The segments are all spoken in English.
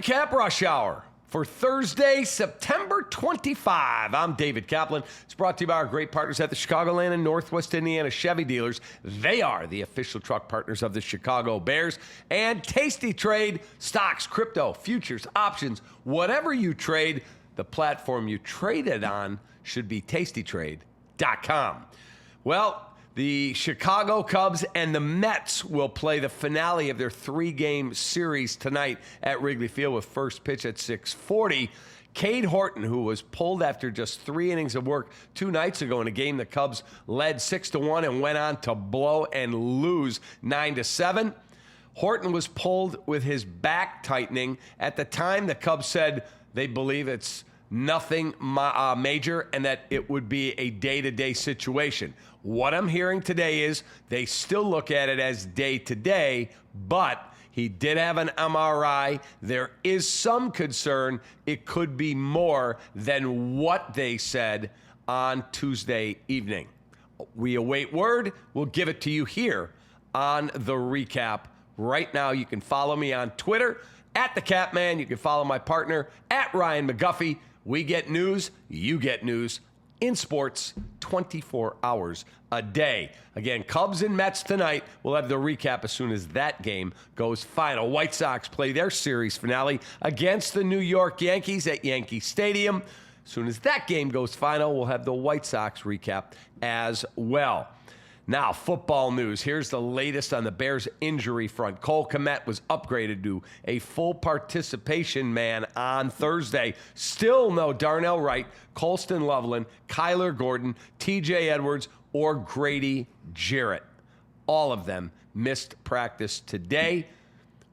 REKAP Rush Hour for Thursday, September 25. I'm David Kaplan. It's brought to you by our great partners at the Chicagoland and Northwest Indiana Chevy dealers. They are the official truck partners of the Chicago Bears. And Tasty Trade, stocks, crypto, futures, options, whatever you trade, the platform you trade it on should be tastytrade.com. Well, the Chicago Cubs and the Mets will play the finale of their three-game series tonight at Wrigley Field with first pitch at 6:40. Cade Horton, who was pulled after just 3 innings of work 2 nights ago in a game the Cubs led 6-1 and went on to blow and lose 9-7. Horton was pulled with his back tightening. At the time, the Cubs said they believe it's nothing major and that it would be a day-to-day situation. What I'm hearing today is they still look at it as day-to-day, but he did have an MRI. There is some concern it could be more than what they said on Tuesday evening. We await word. We'll give it to you here on the recap. Right now, you can follow me on Twitter at the Catman. You can follow my partner at Ryan McGuffey. We get news, you get news in sports 24 hours a day. Again, Cubs and Mets tonight. We'll have the recap as soon as that game goes final. White Sox play their series finale against the New York Yankees at Yankee Stadium. As soon as that game goes final, we'll have the White Sox recap as well. Now, football news. Here's the latest on the Bears injury front. Cole Kmet was upgraded to a full participation man on Thursday. Still no Darnell Wright, Colston Loveland, Kyler Gordon, TJ Edwards, or Grady Jarrett. All of them missed practice today.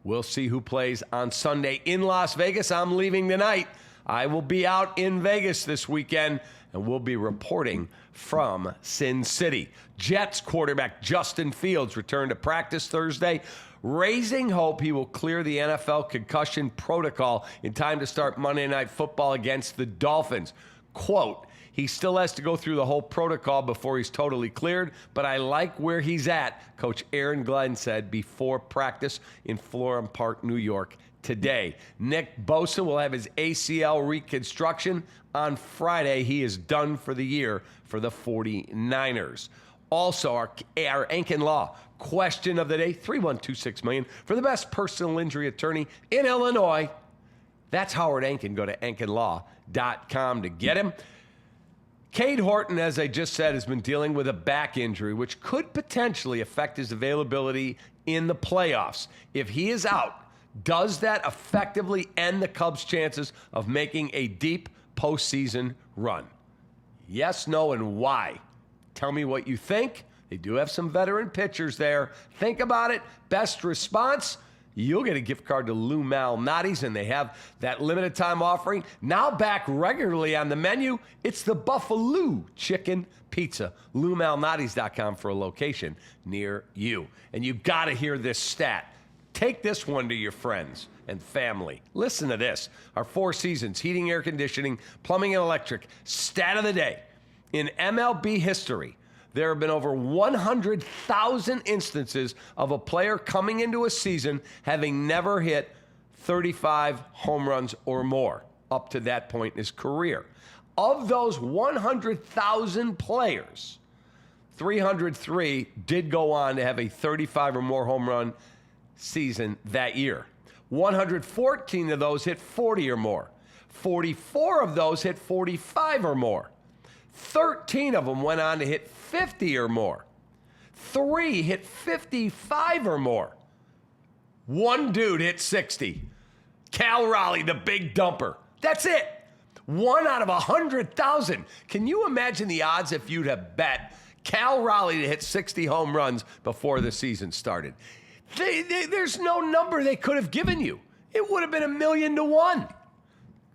We'll see who plays on Sunday in Las Vegas. I'm leaving tonight. I will be out in Vegas this weekend, and we'll be reporting from Sin City. Jets quarterback Justin Fields returned to practice Thursday, raising hope he will clear the NFL concussion protocol in time to start Monday Night Football against the Dolphins. Quote, he still has to go through the whole protocol before he's totally cleared, but I like where he's at, Coach Aaron Glenn said before practice in Florham Park, New York today. Nick Bosa will have his ACL reconstruction on Friday. He is done for the year for the 49ers. Also, our Ankin Law Question of the day, 312-6 million for the best personal injury attorney in Illinois. That's Howard Ankin. Go to ankinlaw.com to get him. Cade Horton, as I just said, has been dealing with a back injury, which could potentially affect his availability in the playoffs. If he is out, does that effectively end the Cubs' chances of making a deep postseason run? Yes, no, and why? Tell me what you think. They do have some veteran pitchers there. Think about it. Best response, you'll get a gift card to Lou Malnati's, and they have that limited time offering. Now back regularly on the menu, it's the Buffalo Chicken Pizza. LouMalnati's.com for a location near you. And you got to hear this stat. Take this one to your friends and family. Listen to this. Our Four Seasons, heating, air conditioning, plumbing, and electric stat of the day. In MLB history, there have been over 100,000 instances of a player coming into a season having never hit 35 home runs or more up to that point in his career. Of those 100,000 players, 303 did go on to have a 35 or more home run season that year. 114 of those hit 40 or more. 44 of those hit 45 or more. 13 of them went on to hit 50 or more. 3 hit 55 or more. 1 dude hit 60. Cal Raleigh, the big dumper. That's it. 1 out of 100,000. Can you imagine the odds if you'd have bet Cal Raleigh to hit 60 home runs before the season started? There's no number they could have given you. It would have been 1,000,000 to 1.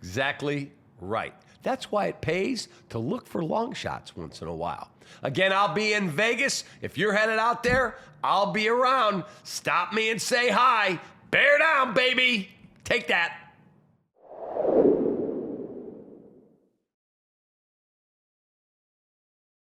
Exactly right. That's why it pays to look for long shots once in a while. Again, I'll be in Vegas. If you're headed out there, I'll be around. Stop me and say hi. Bear down, baby. Take that.